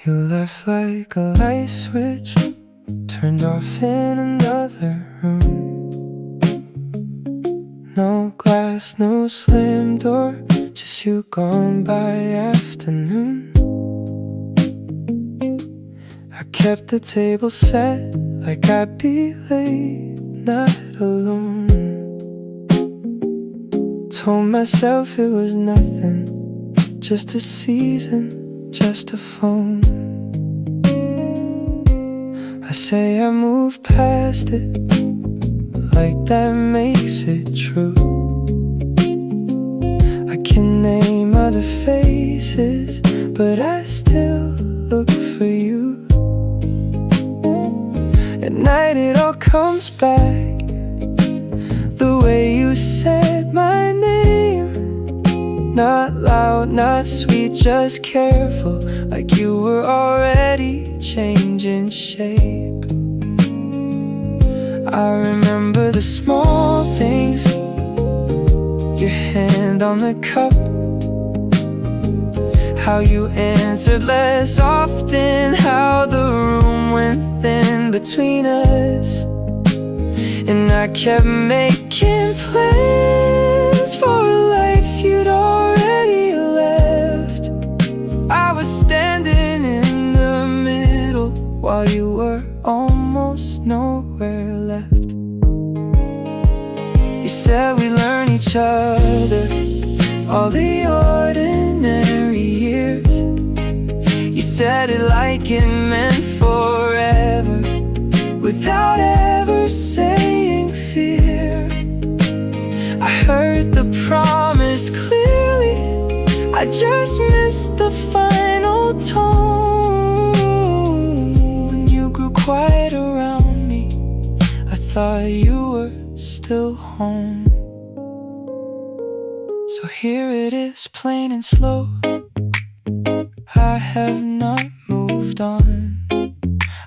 You left like a light switch turned off in another room. No glass, no slam door, just you gone by afternoon. I kept the table set like I'd be late, not alone. Told myself it was nothing, just a season, just a phone. I say I moved past it, like that makes it true. I can name other faces, but I still look for you. At night it all comes back, the way you said my name. Not loud, not sweet, just careful, like you were already changing shape. I remember the small things, your hand on the cup, how you answered less often, how the room went thin between us. And I kept making plans for a life you'd already left. I was standing in the middle while you were almost nowhere left. You said we learn each other, all the ordinary years. You said it like it meant forever, without ever saying fear. I heard the promise clearly, I just missed the final tone. When you grew quiet around me, I thought you were still home. So here it is, plain and slow, I have not moved on.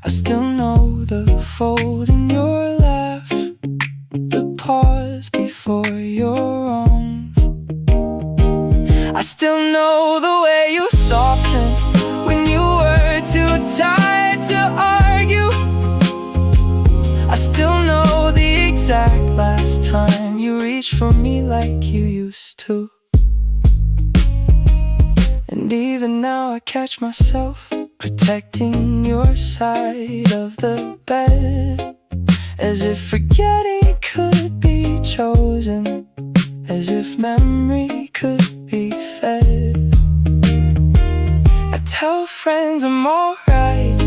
I still know the fold in your laugh, the pause before your wrongs. I still know the way you softened when you were too tired to argue. I still know the exact last time you reached for me like you used to. And even now I catch myself protecting your side of the bed, as if forgetting could be chosen, as if memory could be fed. I tell friends I'm alright,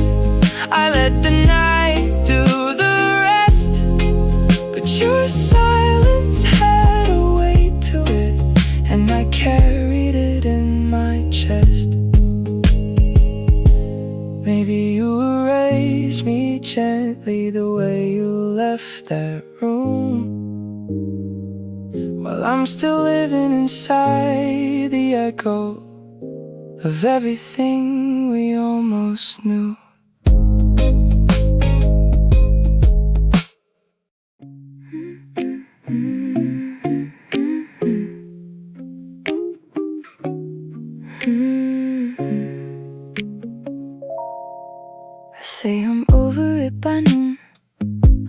I let the night do the rest, but your silence had a weight to it, and I carried it in my chest. Maybe you erased me gently the way you left that room, while I'm still living inside the echo of everything we almost knew. I say I'm over it by noon,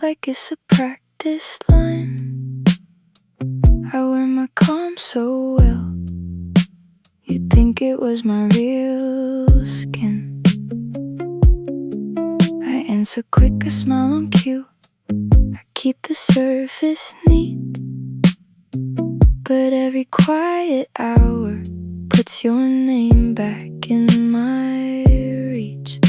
like it's a practice line. I wear my calm so well, you'd think it was my real skin. I answer quick, I smile on cue, I keep the surface neat, but every quiet hour puts your name back in my reach.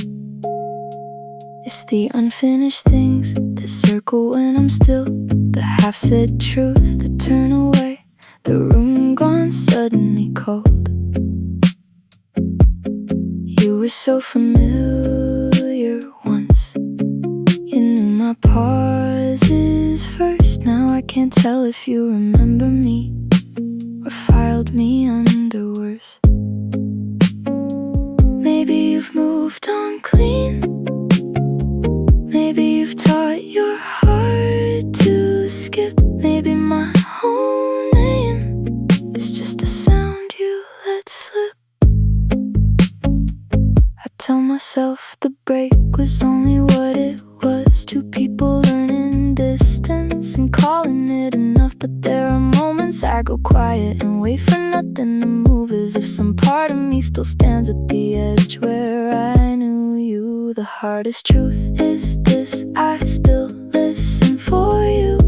It's the unfinished things that circle when I'm still, the half-said truth that turn away, the room gone suddenly cold. You were so familiar once, you knew my pauses first. Now I can't tell if you remember me or filed me under worse. Maybe you've moved on clean, maybe you've taught your heart to skip. Maybe my whole name is just a sound you let slip. I tell myself myself the break was only what it was. Two people learning distance and calling it enough. But there are moments I go quiet and wait for nothing to move, as if some part of me still stands at the edge where I knew you. The hardest truth is this: I still listen for you,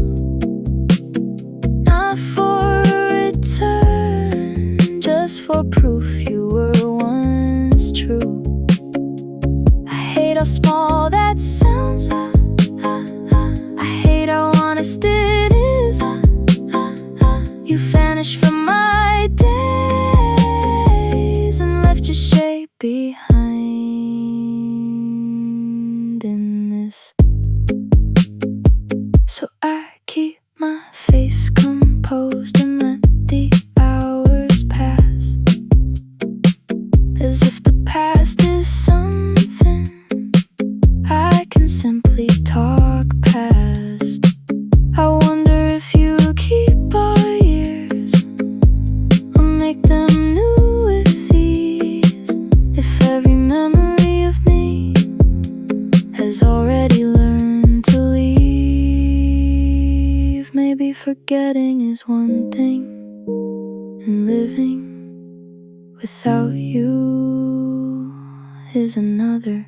not for a return, just for proof you were once true. I hate how small that sounds. I hate how honest it is. You vanished from my days and left your shape behind in this. So I keep my face composed and let the hours pass, as if the past is something I can simply talk past. I wonder if you keep our years or make them new with these. If every memory of me has already learned to leave. Maybe forgetting is one thing, and living without you is another.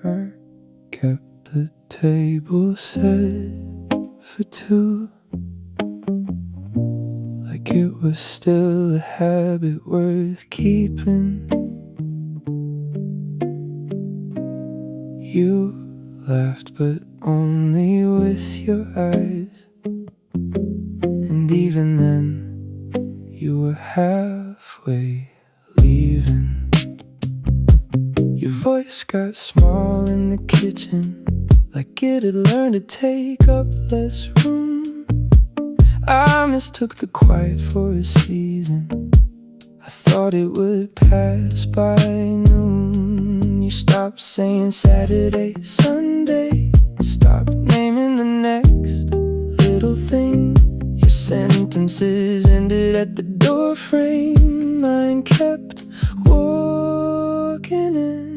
I kept the table set for two, like it was still a habit worth keeping. You laughed, but only with your eyes, and even then you were halfway leaving. Your voice got small in the kitchen, like it had learned to take up less room. I mistook the quiet for a season. I thought it would pass by noon. You stopped saying Saturday, Sunday. Stopped naming the next little thing. Your sentences ended at the door frame. Mine kept walking in.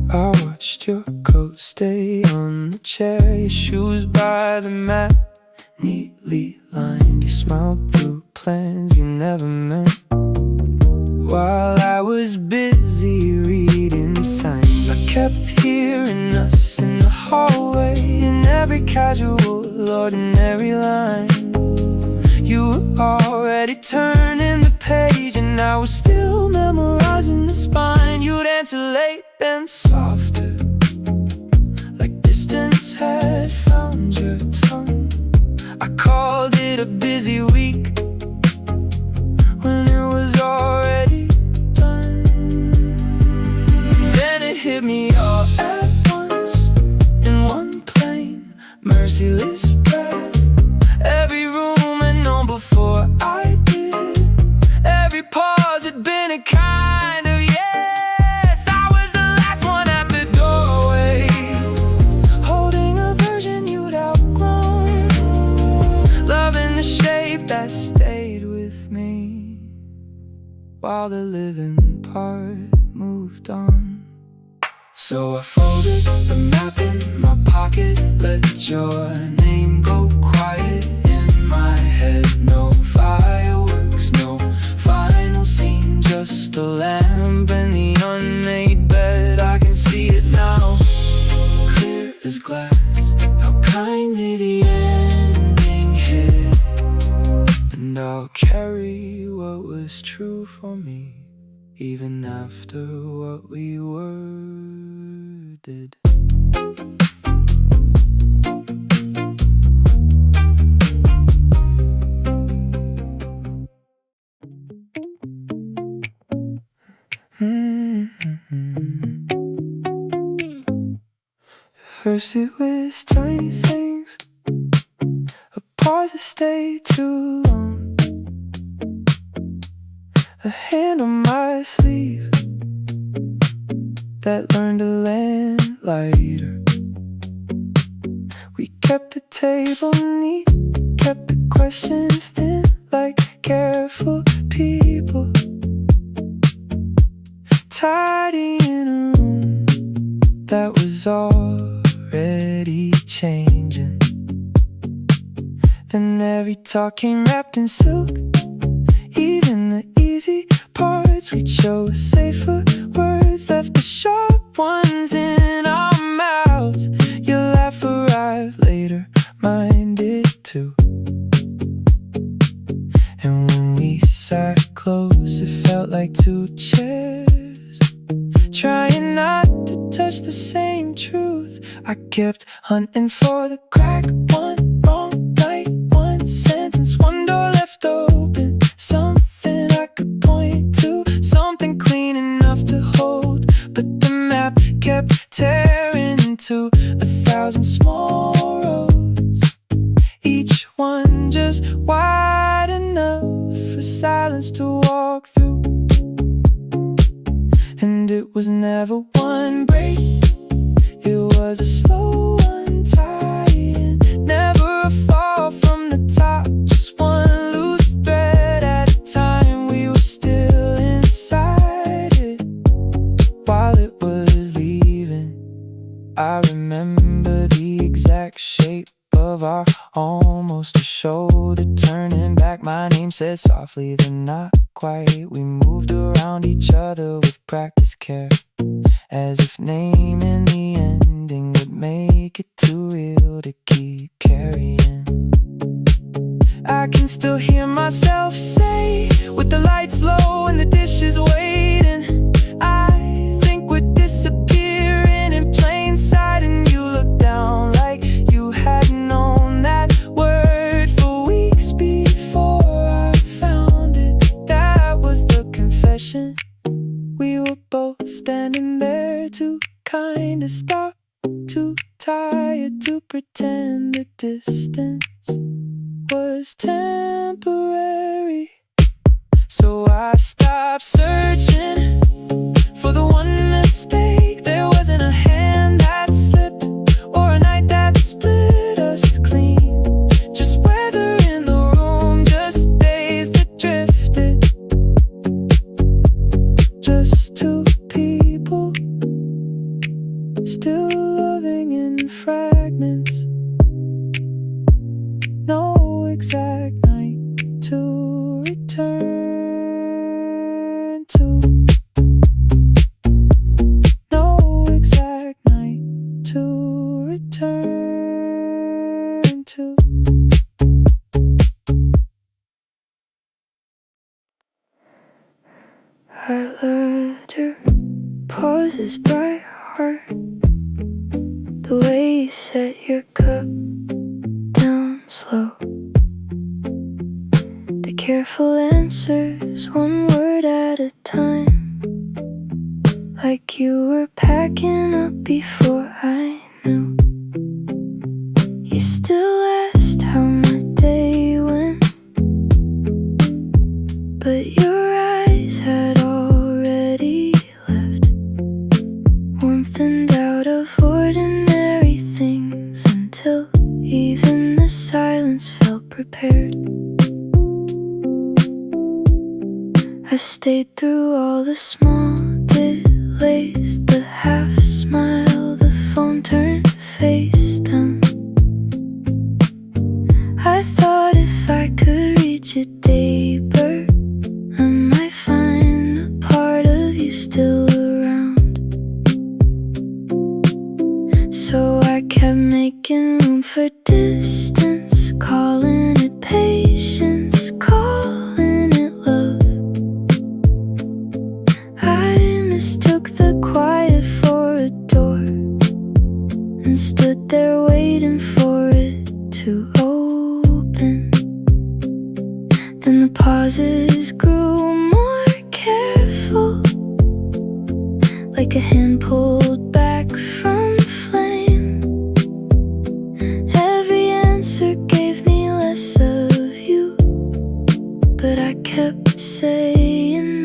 I watched your coat stay on the chair, your shoes by the mat, neatly lined. You smiled through plans you never meant, while I was busy reading signs. I kept hearing us in the hallway, in every casual, ordinary line. You were already turning the page, and I was still memorizing the spine. You'd answer late, then softer, like distance had found your tongue. I called it a busy week when it was already done. Then it hit me all at once, in one plain, merciless breath. Every room had known before I did. Every pause had been a kind of yes. I was the last one at the doorway, holding a version you'd outgrown, loving the shape that stayed with me while the living part moved on. So I folded the map in my pocket, let your name go quiet in my head. No fireworks, no final scene, just the lamp and the unmade bed. I can see it now, clear as glass, how kindly the ending hit. And I'll carry what was true for me, even after what we were did. First it was tiny things, a pause that stayed too long, a hand on my sleeve that learned to land lighter. We kept the table neat, kept the questions thin, like careful people, tidying a room that was already changing. Then every talk came wrapped in silk, even the easy parts we chose. Safer words left the sharp ones in our mouths. Your laugh arrived later, mine did too. And when we sat close, it felt like two chairs, trying not to touch the same truth. I kept hunting for the crack, one wrong night, one sentence, one door left open. Something I could point to, something clean enough to hold. But the map kept tearing into 1,000 small roads, each one just wide enough for silence to walk through. And it was never one break, it was a slow untying, never a fall from the top, just one loose thread at a time. We were still inside it while it was leaving. I remember the exact shape of our almost a shoulder turning back. My name said softly, then not quite. We moved around each other with practiced care, as if naming the ending would make it too real to keep carrying. I can still hear myself say, with the lights low and the dishes waiting, I think we're disappearing in plain sight. And you look down like you had known that word for weeks before I found it. That was the confession. We were both standing there, too kind to stop, too tired to pretend the distance was temporary. So I stopped searching for the one mistake. There wasn't a hand that slipped or a night that split us clean, just weather in the room, just days that drifted, just two people still loving in fragments. No exact night to return to, no exact night to return to. I learned your pauses by heart, the way you set your cup down slow, the careful answers, one word at a time, like you were packing up before I knew. You still asked how my day went, but your eyes had already left warmth and out of ordinary things, until even the silence felt prepared. I stayed through all the small delays, the half smile, the phone turned face down. I thought if I could reach it deeper, I might find a part of you still around. So I kept making room for distance, calling it patience, calling it love. I mistook the quiet for a door, and stood there waiting for it to open. Then the pauses grew more careful, like a hand pulled back from flame. Every answer gave me less of you, but I kept saying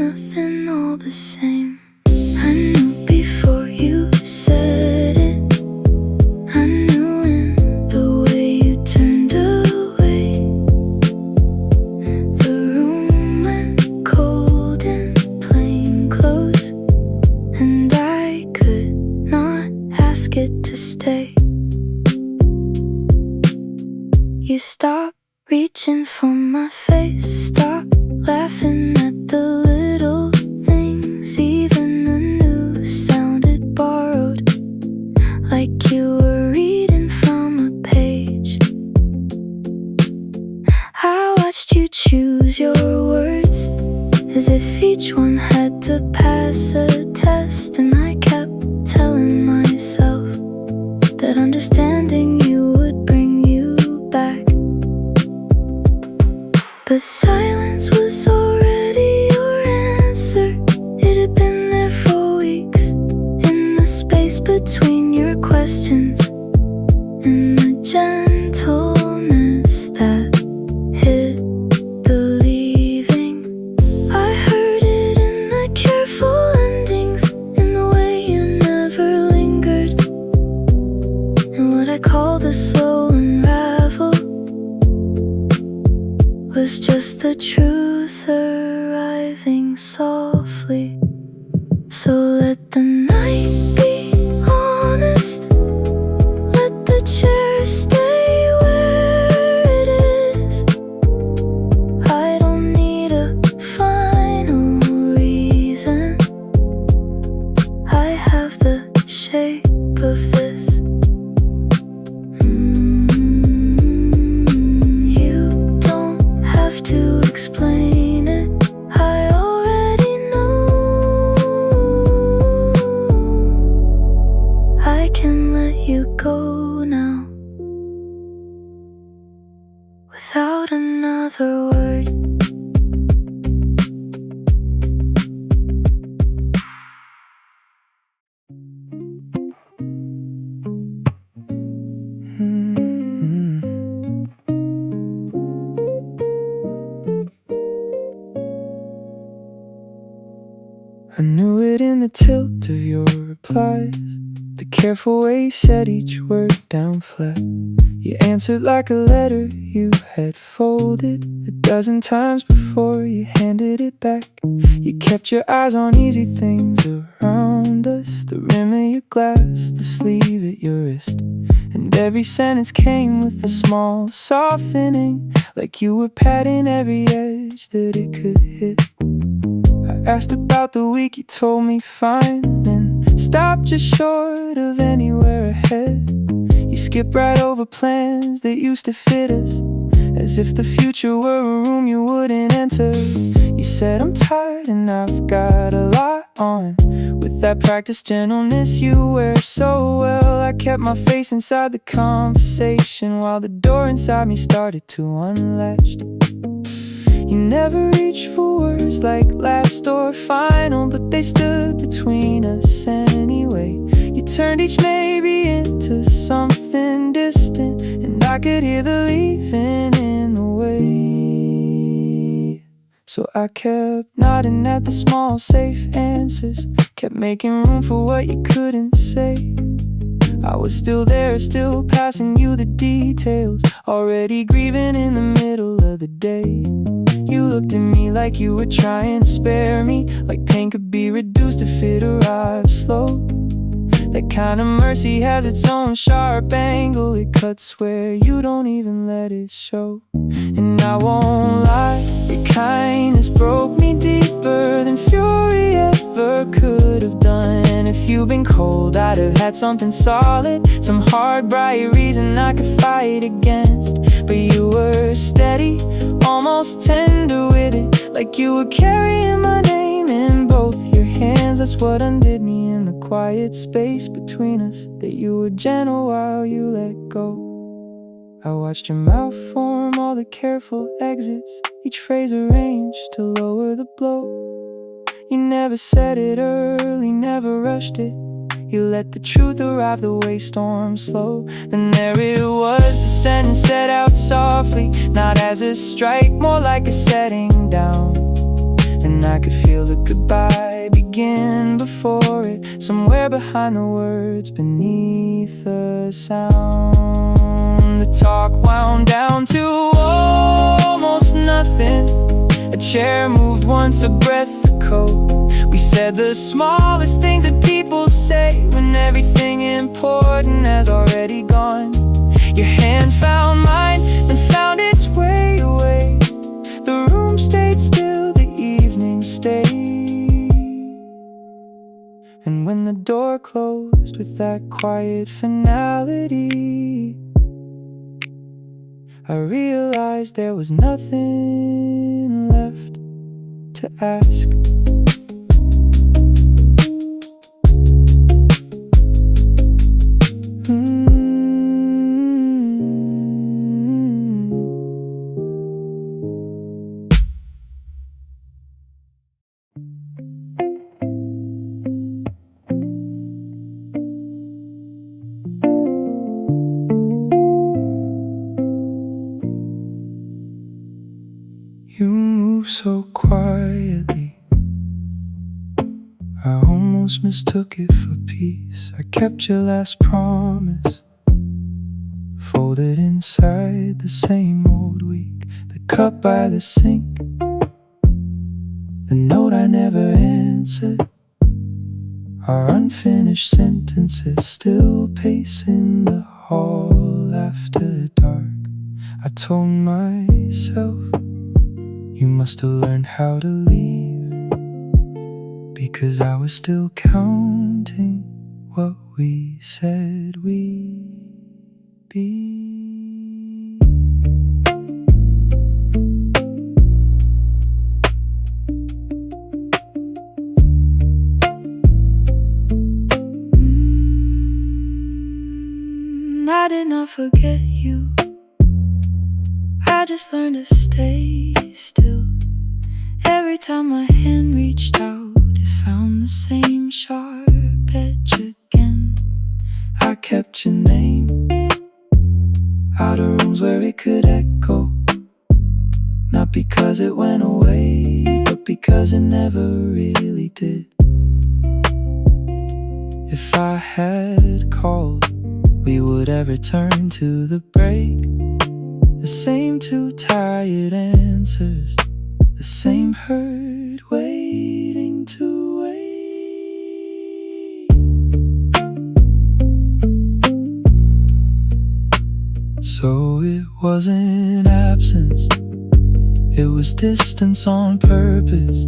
was a test, and I kept telling myself that understanding you would bring you back. But silence was already your answer. It had been there for weeks, in the space between your questions and the gentleness that hid believing. I heard it in the careful endings, in the way you never lingered, and what I call the slow unravel was just the truth arriving softly. So let the night be honest, let the chair stay where it is. I don't need a final reason, I have the shape of this. You don't have to explain it, I already know. I can let you go now, without another word. I knew it in the tilt of your replies, the careful way you said each word down flat. You answered like a letter you had folded 12 times before you handed it back. You kept your eyes on easy things around us, the rim of your glass, the sleeve at your wrist. And every sentence came with a small softening, like you were patting every edge that it could hit. I asked about the week, you told me fine, then stopped just short of anywhere ahead. You skipped right over plans that used to fit us, as if the future were a room you wouldn't enter. You said, I'm tired and I've got a lot on. With that practiced gentleness you wear so well, I kept my face inside the conversation while the door inside me started to unlatch. You never reached for words like last or final, but they stood between us anyway. You turned each maybe into something distant, and I could hear the leaving in the way. So I kept nodding at the small safe answers, kept making room for what you couldn't say. I was still there, still passing you the details, already grieving in the middle of the day. You looked at me like you were trying to spare me, like pain could be reduced if it arrives slow. That kind of mercy has its own sharp angle, it cuts where you don't even let it show. And I won't lie, your kindness broke me deeper than fury ever could have done. And if you'd been cold, I'd have had something solid, some hard, bright reason I could fight against. But you were steady, almost tender with it, like you were carrying my name in both your hands. That's what undid me in the quiet space between us, that you were gentle while you let go. I watched your mouth form all the careful exits, each phrase arranged to lower the blow. You never said it early, never rushed it, you let the truth arrive the way storms slow. Then there it was, the sentence set out softly, not as a strike, more like a setting down. And I could feel the goodbye begin before it, somewhere behind the words, beneath the sound. The talk wound down to almost nothing. A chair moved once, a breath echoed. We said the smallest things that people say when everything important has already gone. Your hand found mine, then found its way away. The room stayed still, the evening stayed. And when the door closed with that quiet finality, I realized there was nothing left to ask. so quietly. I almost mistook it for peace. I kept your last promise, folded inside the same old week. The cup by the sink, the note I never answered, our unfinished sentences still pacing the hall after dark. I told myself, you must have learned how to leave, because I was still counting what we said we'd be. I did not forget you, I just learned to stay still. Every time my hand reached out, it found the same sharp edge again. I kept your name out of rooms where it could echo, not because it went away, but because it never really did. If I had called, we would have returned to the break. The same two tired answers, the same hurt waiting to wait. So it wasn't absence, it was distance on purpose,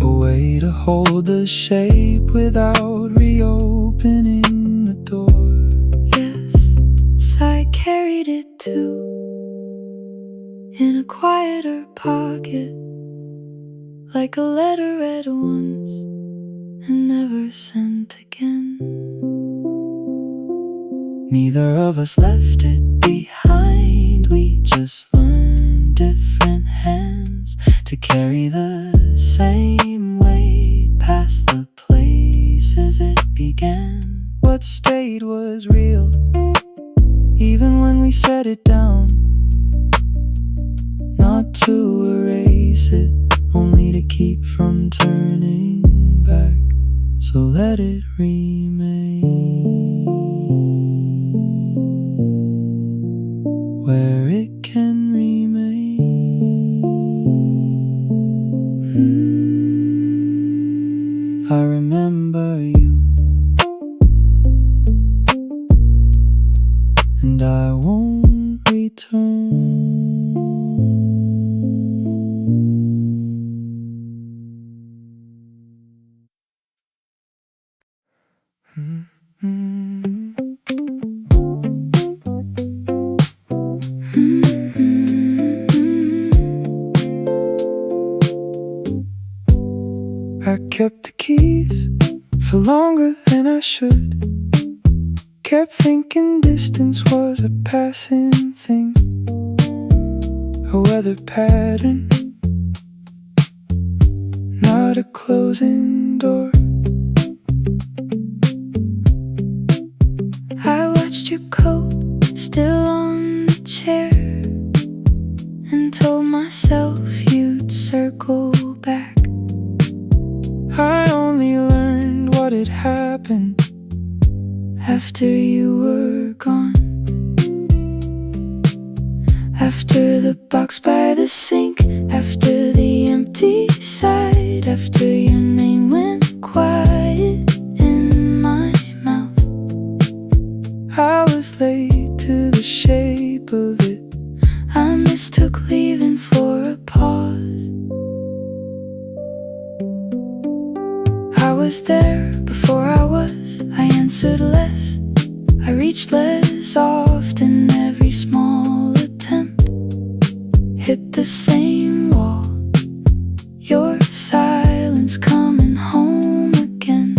a way to hold the shape without reopening the door. Yes, I carried it too, in a quieter pocket, like a letter read once and never sent again. Neither of us left it behind, we just learned different hands to carry the same weight past the places it began. What stayed was real, even when we set it down. Not to erase it, only to keep from turning back. So let it remain where it can remain. I remember you, and I won't return. I kept the keys for longer than I should. Kept thinking distance was a passing thing, a weather pattern, not a closing door. I watched your coat still on the chair and told myself you'd circle back. I only learned what had happened after you were gone. After the box by the sink, after the empty side, after your name went quiet in my mouth. I was late to the shape of it, I mistook leaving for a pause. I was there before I was, I answered less, I reached less often. Every small attempt hit the same wall, your silence coming home again.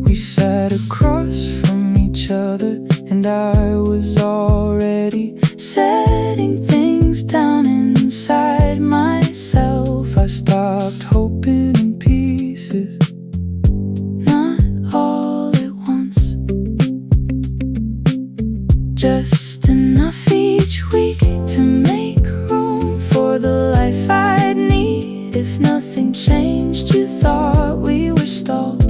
We sat across from each other, and I was already setting things down inside myself. I stopped hoping in pieces, not all at once, just enough each If nothing changed, you thought we were stalled.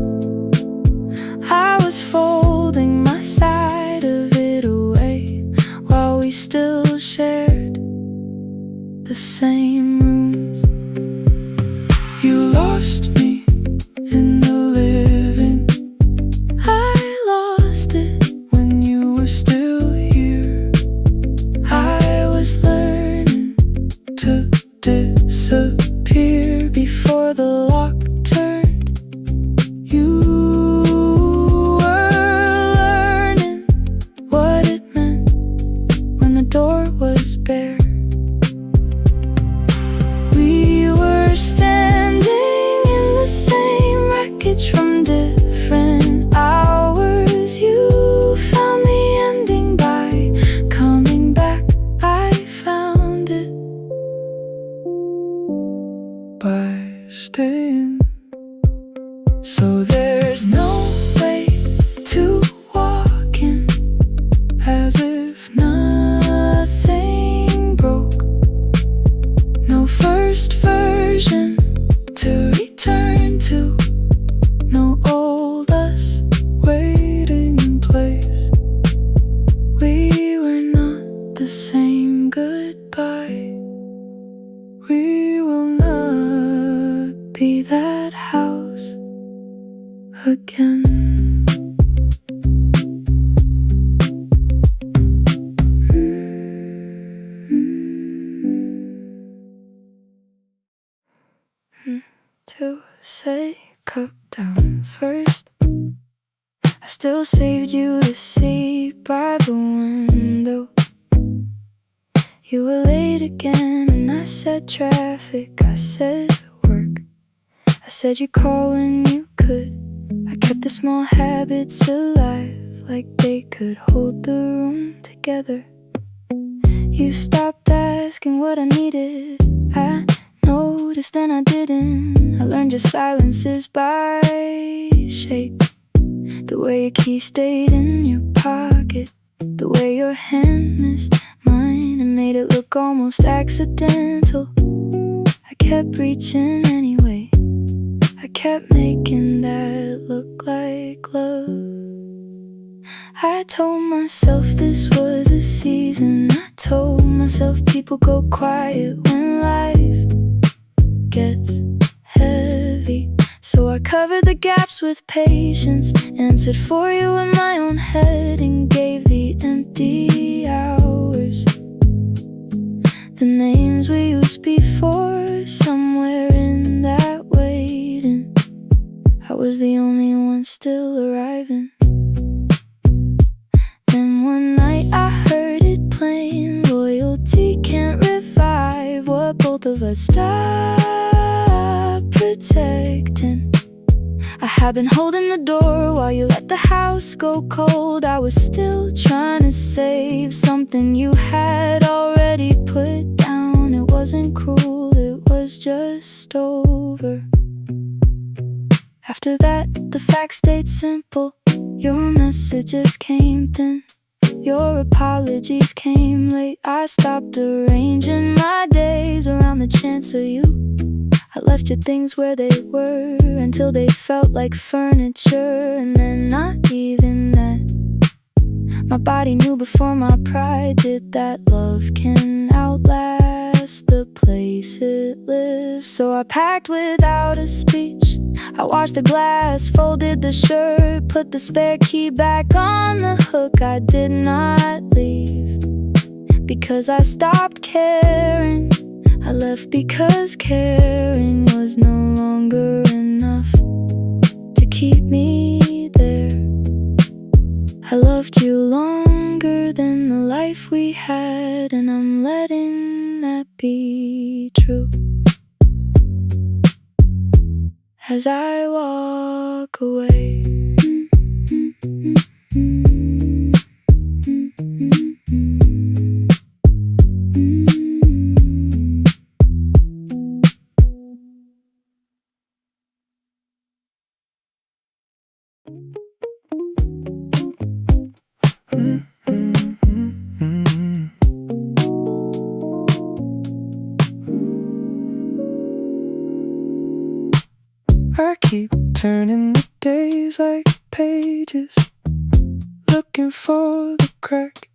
I was folding my side of it away while we still shared the same rooms. You lost me in the living. I lost it when you were still here. I was learning to disappear before the lock turned. You were learning what it meant when the door was bare. We were standing in the same wreckage from different hours. You found the ending by coming back. I found it by staying. So there's no way to walk in as if nothing broke. No first version to return to. No old us waiting in place. We were not the same. Goodbye. We will not be that house again. To say cup down first, I still saved you the seat by the window. You were late again and I said traffic, I said work, I said you'd call when you could. I kept the small habits alive, like they could hold the room together. You stopped asking what I needed. I noticed then I didn't. I learned your silences by shape. The way your key stayed in your pocket, the way your hand missed mine and made it look almost accidental. I kept reaching anyway. I kept making that look like love. I told myself this was a season. I told myself people go quiet when life gets heavy. So I covered the gaps with patience, answered for you in my own head, and gave the empty hours the names we used before. Somewhere in that waiting, I was the only one still arriving. Then one night I heard it plain, loyalty can't revive what both of us stopped protecting. I had been holding the door while you let the house go cold. I was still trying to save something you had already put down. It wasn't cruel, it was just over. After that, the facts stayed simple. Your messages came thin, your apologies came late. I stopped arranging my days around the chance of you. I left your things where they were until they felt like furniture. And then not even that, my body knew before my pride did that love can outlast the place it lives. So I packed without a speech. I washed the glass, folded the shirt, put the spare key back on the hook. I did not leave because I stopped caring. I left because caring was no longer enough to keep me there. I loved you longer than the life we had, and I'm letting that be true. As I walk away, I keep turning the days like pages, looking for the crack.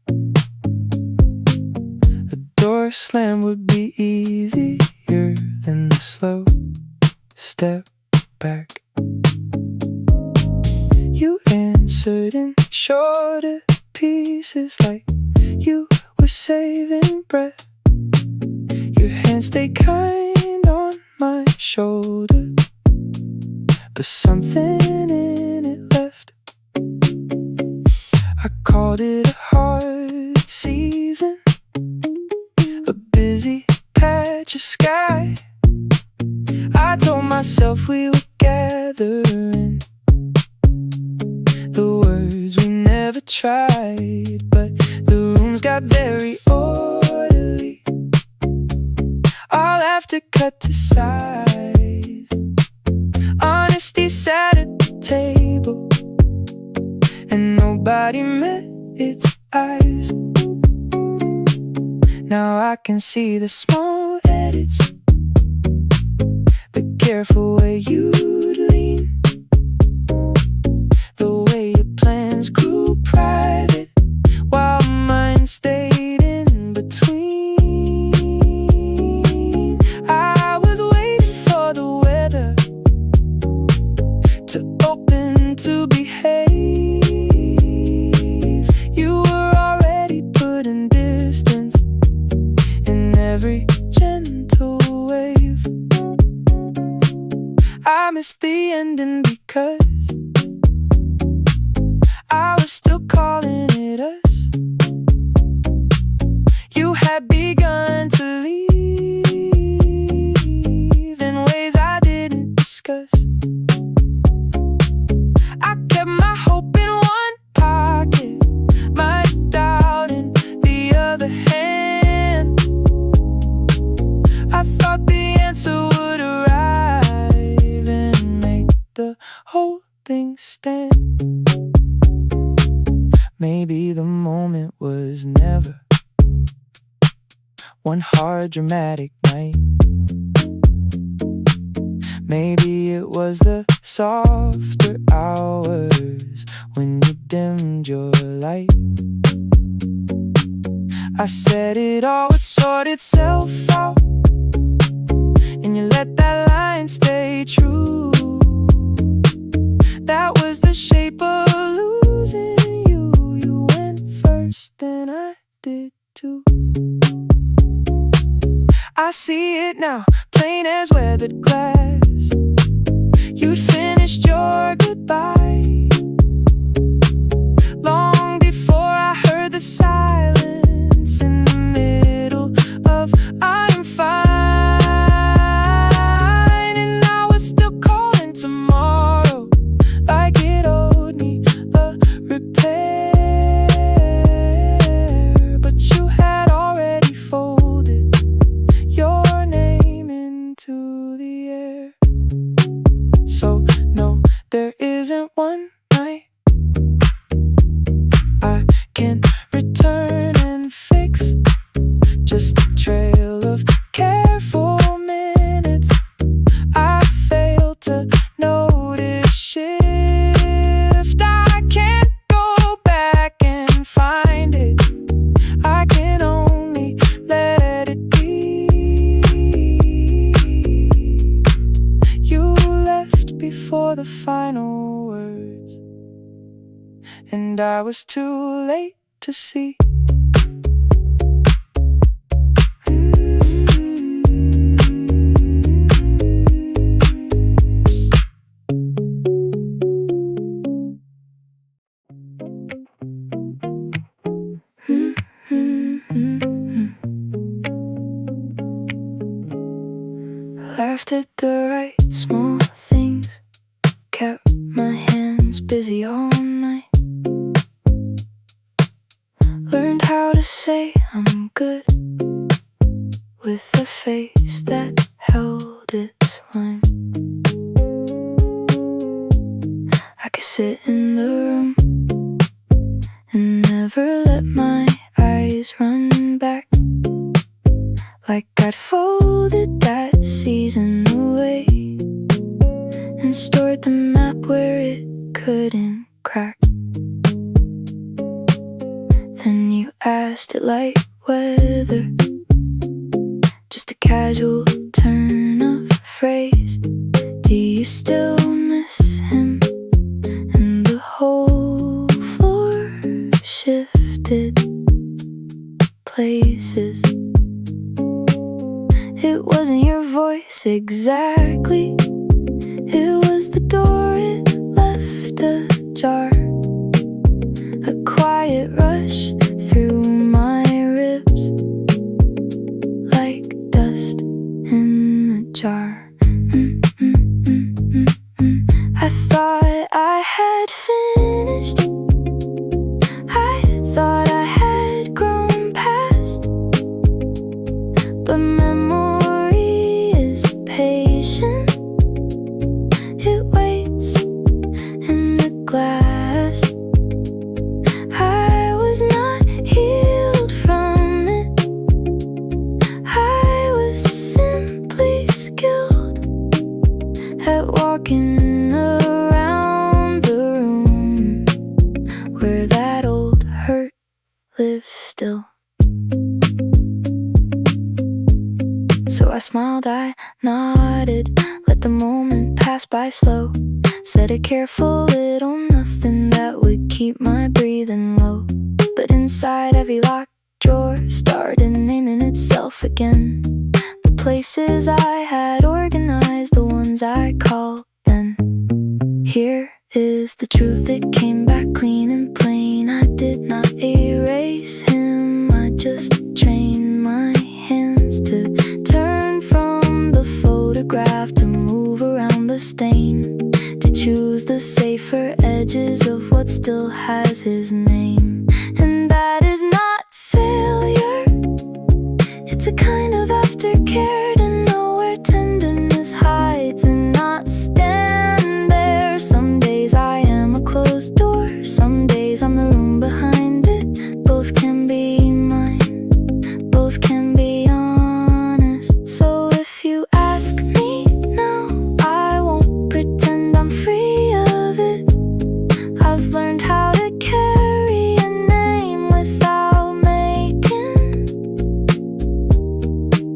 A door slam would be easier than the slow step back. You answered in shorter pieces, like you were saving breath. Your hands stay kind on my shoulder, but something in it left. I called it a hard season, a busy patch of sky. I told myself we were gathering the words we never tried, but the rooms got very orderly. Our laughter cut to size. Honesty sat at the table, and nobody met its eyes. Now I can see the small edits, the careful way you'd lean, the way your plans grew private while mine stayed in between. I was waiting for the weather to open, to behave. You were already putting distance in every gentle wave. I missed the ending because I was still calling it us. You had begun to leave in ways I didn't discuss. I kept my hope in one pocket, my doubt in the other hand. I thought the answer would arrive and make the whole thing stand. Maybe the moment was never one hard dramatic night. Maybe it was the softer hours when you dimmed your light. I said it all would sort itself out, and you let that line stay true. That was the shape of losing you. You went first, then I did too. I see it now, plain as weathered glass. You'd finished your goodbye long before I heard the silence in the middle of I'm fine. And I was still calling tomorrow like it owed me a repair. But you had already folded your name into the air. So no, there isn't one night I can return and fix, just a trail of careful minutes I failed to notice shift. I can't go back and find it, I can only let it be. You left before the final words, and I was too late to see. Laughed at the right small things, kept my hands busy all night. Learned how to say I'm good with a face that held its line. I could sit in the room and never let my eyes run back, like I'd folded that season away and the map where it couldn't crack. Then you asked it like weather, just a casual turn of phrase. Do you still miss him? And the whole floor shifted places. It wasn't your voice exactly, it was the door it left ajar. A quiet rush through my ribs, like dust in a jar. I thought I had finished, I thought I had grown past, but memory is patient. It waits in the glass. I was not healed from it, I was simply skilled at walking around the room where that old hurt lives still. So I smiled, I nodded, let the moment pass by slow. Said a careful little nothing that would keep my breathing low. But inside every locked drawer started naming itself again. The places I had organized, the ones I called then. Here is the truth, it came back clean and plain. I did not erase him, I just trained my hands to turn from the photograph, to move around the stain, to choose the safer edges of what still has his name. And that is not failure, it's a kind of aftercare, to know where tenderness hides and not stand there. Some days I am a closed door, some days I'm the room behind it. Both can be mine, both can be honest. So if you ask me now, I won't pretend I'm free of it. I've learned how to carry a name without making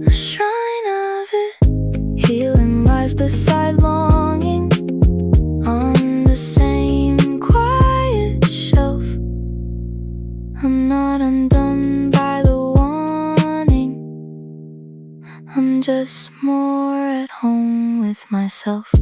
a shrine of it. Healing lies beside longing on the same quiet shelf. I'm not undone by the wanting, I'm just more at home with myself.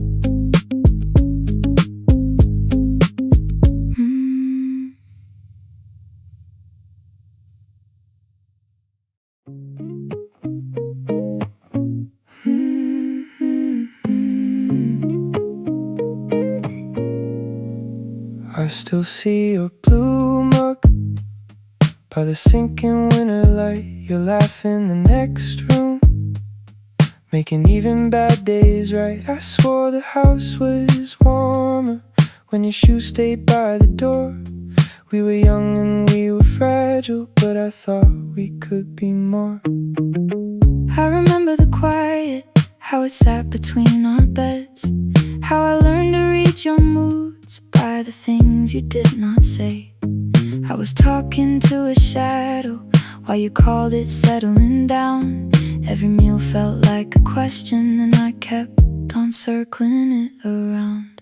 I still see your blue mug by the sinking winter light. You're laughing the next room, making even bad days right. I swore the house was warmer when your shoes stayed by the door. We were young and we were fragile, but I thought we could be more. I remember the quiet, how it sat between our beds, how I learned to read your moods by the things you did not say. I was talking to a shadow while you called it settling down. Every meal felt like a question and I kept on circling it around.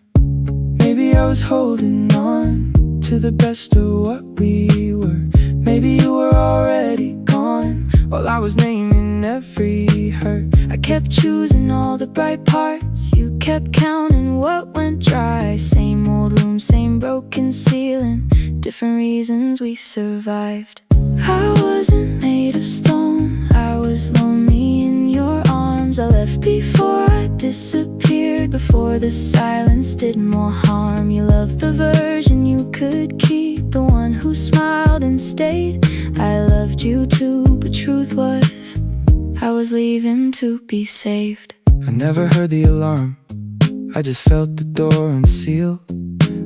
Maybe I was holding on to the best of what we were. Maybe you were already gone while I was naming every hurt. I kept choosing all the bright parts, you kept counting what went dry. Same old room, same broken ceiling, different reasons we survived. I wasn't made of stone, I was lonely in your arms. I left before I disappeared, before the silence did more harm. You loved the version you could keep, the one who smiled and stayed. I loved you too, but truth was, I was leaving to be saved. I never heard the alarm, I just felt the door unseal.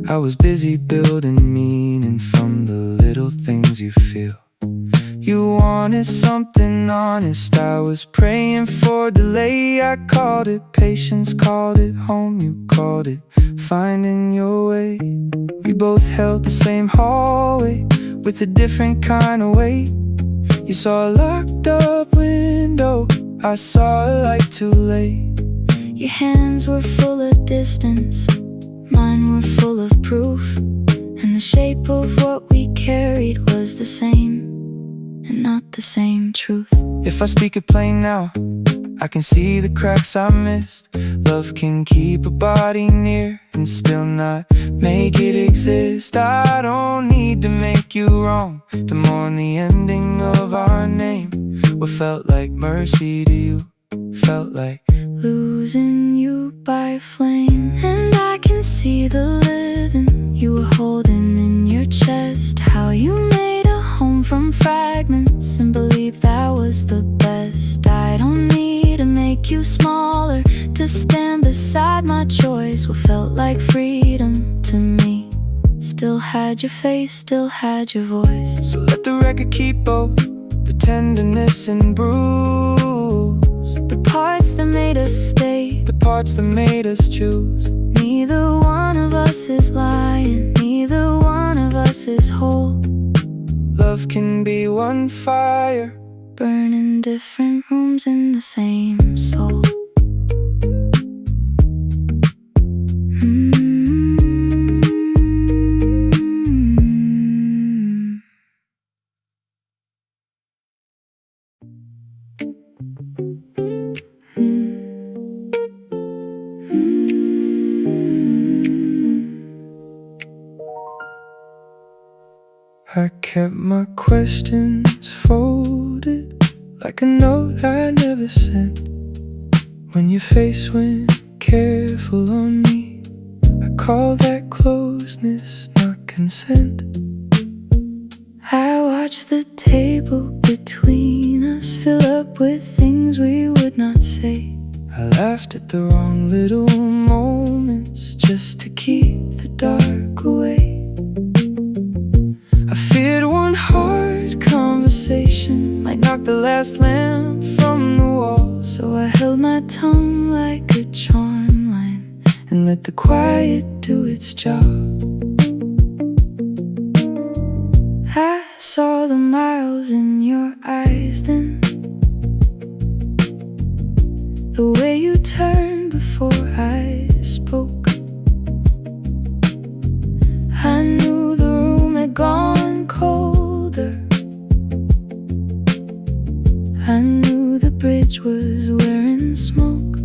I was busy building meaning from the little things you feel. You wanted something being honest, I was praying for delay. I called it patience, called it home, you called it finding your way. We both held the same hallway with a different kind of weight. You saw a locked up window, I saw a light too late. Your hands were full of distance, mine were full of proof, and the shape of what we carried was the same, and not the same truth. If I speak it plain now, I can see the cracks I missed. Love can keep a body near and still not make it exist. I don't need to make you wrong to mourn the ending of our name. What felt like mercy to you felt like losing you by flame. And I can see the living you were holding in your chest, how you made a home from fragments and believed that was the best. I don't need to make you smaller to stand beside my choice. What felt like freedom to me still had your face, still had your voice. So let the record keep both the tenderness and bruise, the parts that made us stay, the parts that made us choose. Neither one of us is lying, neither one of us is whole. Love can be one fire, burning different rooms in the same soul. I kept my questions folded like a note I never sent. When your face went careful on me, I call that closeness, not consent. I watched the table between us fill up with things we would not say. I laughed at the wrong little moments just to keep the dark away. I feared one hard conversation might knock the last lamp from the wall, so I held my tongue like a charm line and let the quiet do its job. I saw the miles in your eyes then, the way you turned before I spoke. I knew the room had gone colder, I knew the bridge was wearing smoke,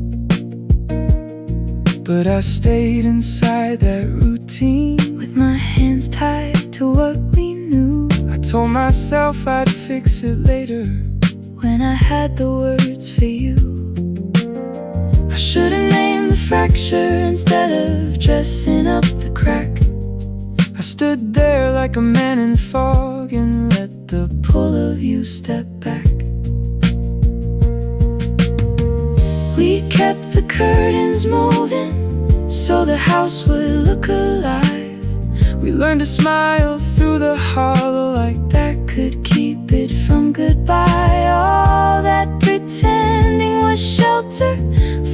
but I stayed inside that routine with my hands tied to what we knew. I told myself I'd fix it later when I had the words for you. I should've named the fracture instead of dressing up the crack. I stood there like a man in fog and let the pull of you step back. We kept the curtains moving so the house would look alive. We learned to smile through the hollow light that could keep it from goodbye. All that pretending was shelter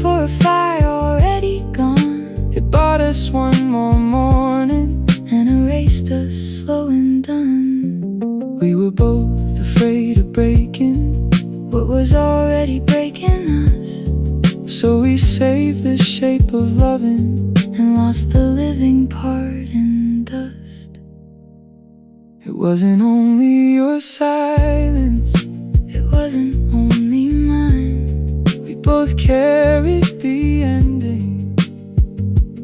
for a fire already gone. It bought us one more morning and erased us slow and done. We were both afraid of breaking what was already breaking us, so we saved the shape of loving and lost the living part in dust. It wasn't only your silence, it wasn't only mine. We both carried the ending,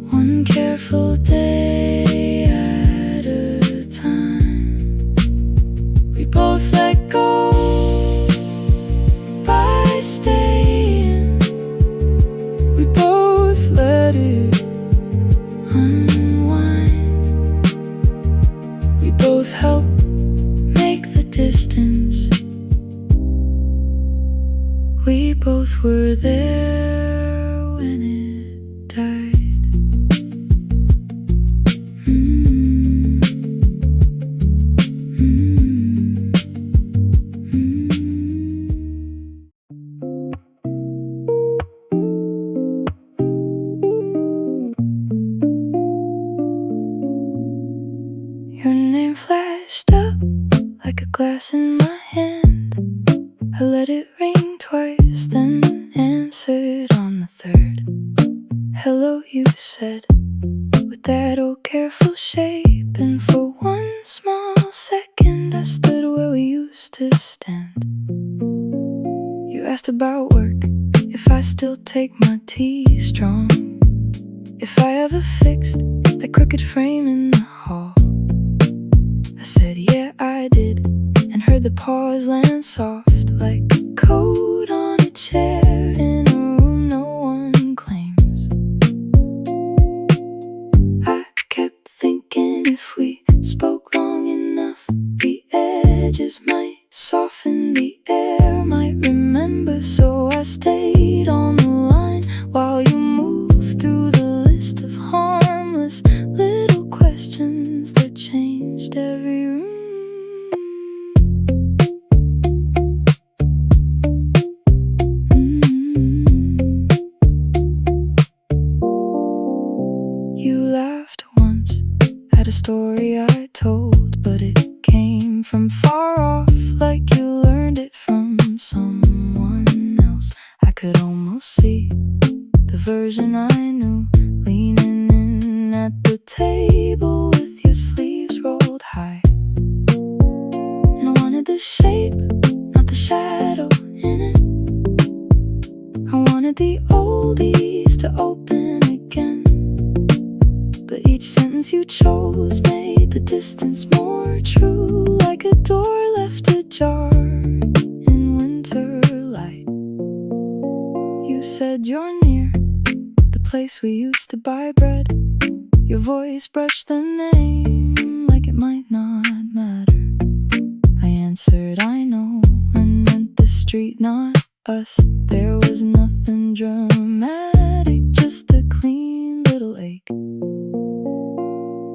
one careful day at a time. We both let go by staying, we both let it unwind. We both helped make the distance. We both were there when it died. glass in my hand. I let it ring twice, then answered on the third. Hello, you said, with that old careful shape. And for one small second I stood where we used to stand. You asked about work, if I still take my tea strong, if I ever fixed that crooked frame in the hall. I said yeah I did, and heard the pause land soft like a coat on a chair in a room no one claims. I kept thinking if we spoke long enough, the edges might soften, the air might remember. So I stayed on the line while you moved through the list of harmless little questions that changed every room. You laughed once at a story I told, but it came from far off, like you learned it from someone else. I could almost see the version I knew, leaning in at the table with your sleeves rolled high. And I wanted the shape, not the shadow in it. I wanted the oldies to open again, but each sentence you chose made the distance more true, like a door left ajar in winter light. You said you're near the place we used to buy bread. Your voice brushed the name like it might not matter. I answered I know, and meant the street, not us. There was nothing dramatic, just a clean little ache.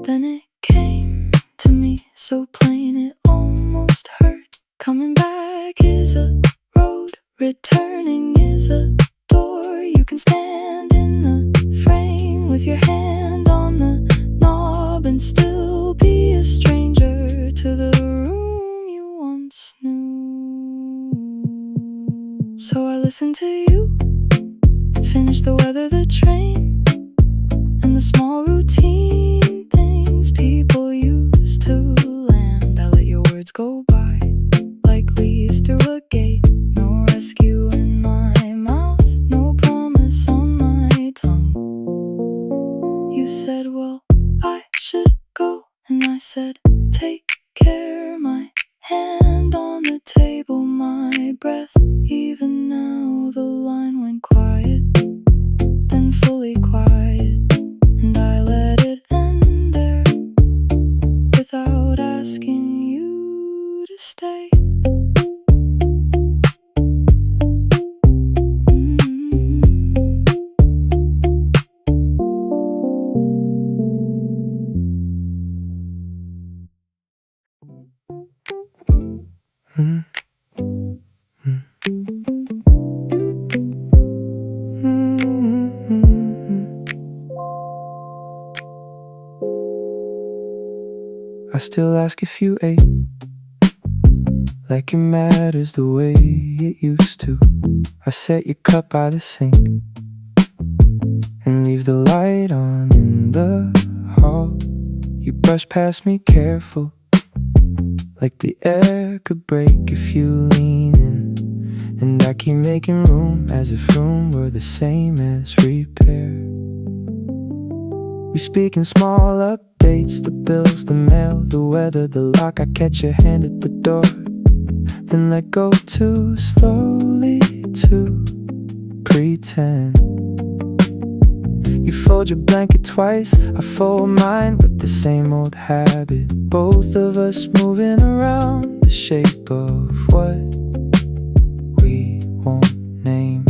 Then it came to me so plain it almost hurt. Coming back is a road, returning is a door. You can stand in the frame with your hand on the knob and still be a stranger to the room you once knew. So I listened to you finish the weather, the train, and the small routine things people used to land. I let your words go by like leaves through a gate. No rescue in my mouth, no promise on my tongue. You said, well, I should go, and I said, take care. My hand on the table, my breath even now. The line went quiet, then fully quiet, and I let it end there without asking you to stay. I still ask if you ate, like it matters the way it used to. I set your cup by the sink and leave the light on in the hall. You brush past me careful, like the air could break if you lean in. And I keep making room as if room were the same as repair. We speak in small updates, the bills, the mail, the weather, the lock. I catch your hand at the door, then let go too slowly to pretend. You fold your blanket twice, I fold mine with the same old habit. Both of us moving around the shape of what we won't name.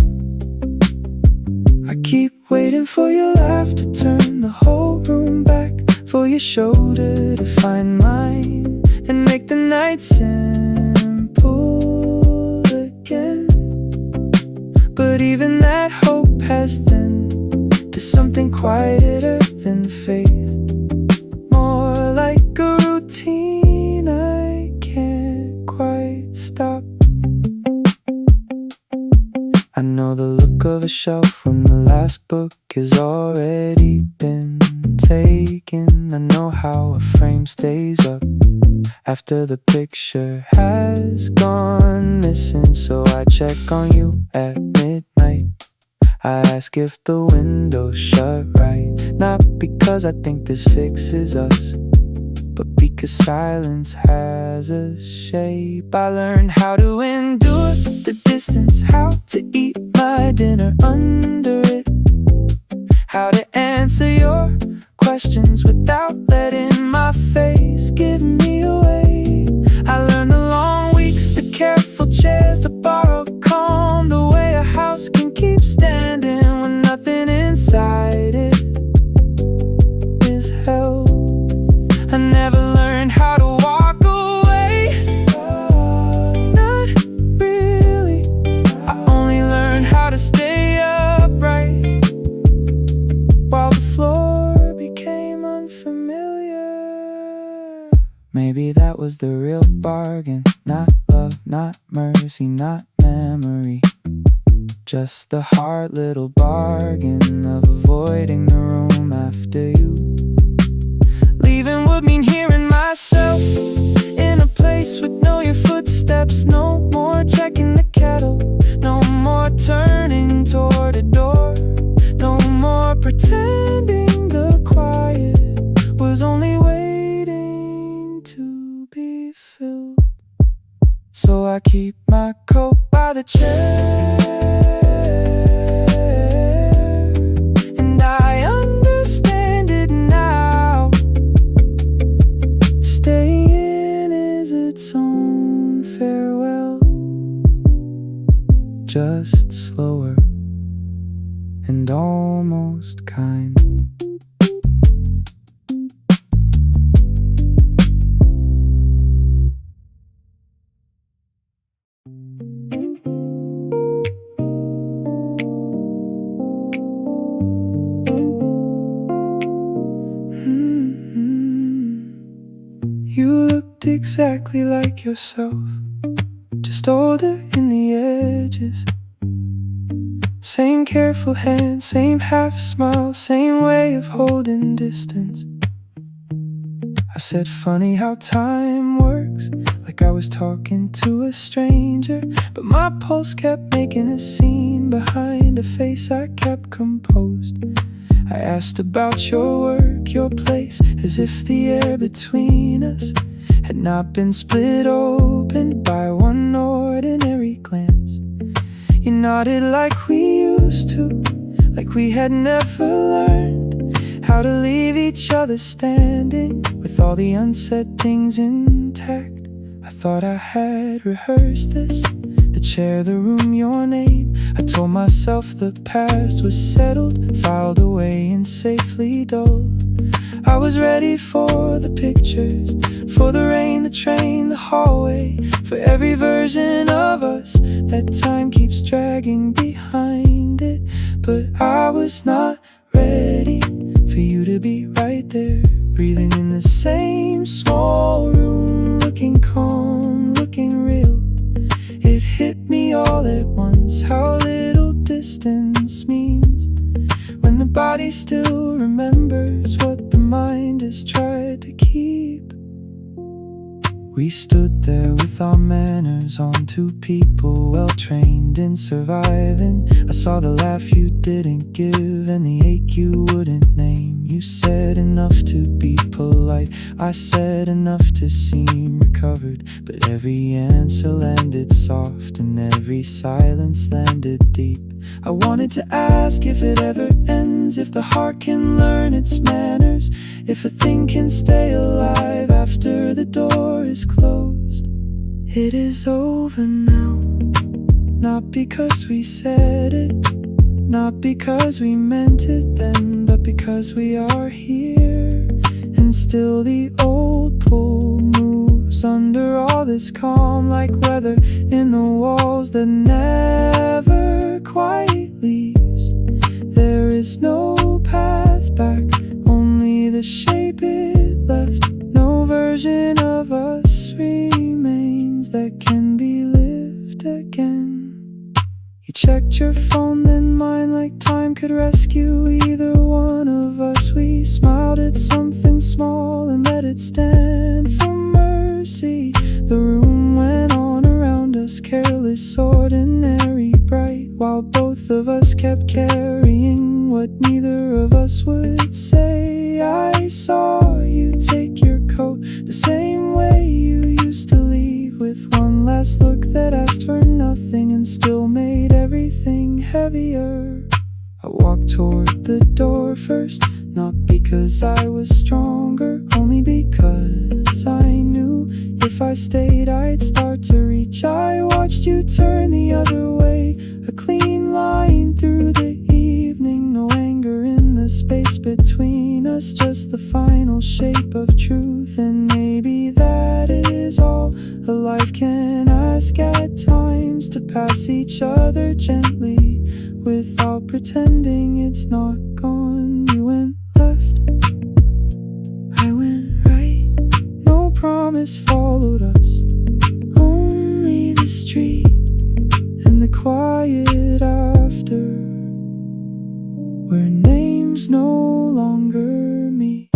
I keep waiting for your laugh to turn the whole room back, for your shoulder to find mine and make the night simple again. But even that hope has then to something quieter than faith, more like a routine I can't of a shelf when the last book has already been taken. I know how a frame stays up after the picture has gone missing, so I check on you at midnight. I ask if the window's shut right, not because I think this fixes us, but because silence has a shape. I learned how to endure the distance, how to eat my dinner under it, how to answer your questions without letting my face give me away. I learned the long weeks, the careful chairs, the borrowed calm, the way a house can keep standing when nothing inside it is held. I never learned how to walk away, not really. I only learned how to stay upright while the floor became unfamiliar. Maybe that was the real bargain. Not love, not mercy, not memory, just the hard little bargain of avoiding the room after you. Leaving would mean hearing myself in a place with no your footsteps. No more checking the kettle, no more turning toward a door, no more pretending the quiet was only waiting to be filled. So I keep my coat by the chair, and I understand it now. Staying is its own farewell, just slower and almost kind. You looked exactly like yourself, just older in the edges. Same careful hand, same half smile, same way of holding distance. I said, funny how time works, like I was talking to a stranger, but my pulse kept making a scene behind a face I kept composed. I asked about your work, your place, as if the air between us had not been split open by one ordinary glance. You nodded like we used to, like we had never learned how to leave each other standing with all the unsaid things intact. I thought I had rehearsed this, the chair, the room, your name. I told myself the past was settled, filed away and safely dulled. I was ready for the pictures, for the rain, the train, the hallway, for every version of us that time keeps dragging behind it. But I was not ready for you to be right there, breathing in the same small room, looking calm, looking real. It hit me all at once how little distance means when the body still remembers what the mind has tried to keep. We stood there with our manners on, two people well trained in surviving. I saw the laugh you didn't give and the ache you wouldn't name. You said enough to be polite, I said enough to seem recovered, but every answer landed soft and every silence landed deep. I wanted to ask if it ever ends, if the heart can learn its manners, if a thing can stay alive after the door is closed. It is over now, not because we said it, not because we meant it then, but because we are here. And still the old pull moves under all this calm, like weather in the walls that never quite leaves. There is no path back, only the shape it left. No version of us that can be lived again. You checked your phone, then could rescue either one of us. We smiled at something small and let it stand for mercy. The room went on around us, careless, ordinary, bright, while both of us kept carrying what neither of us would say. I saw you take your coat the same way you used to leave, with one last look that asked for nothing and still made everything heavier. I walked toward the door first, not because I was stronger, only because I knew if I stayed I'd start to reach. I watched you turn the other way, a clean line through the evening, no anger in the space between us, just the final shape of truth. And maybe that is all a life can ask at times, to pass each other gently without pretending it's not gone. You went left, I went right, no promise followed us, only the street and the quiet after, where names no longer meet.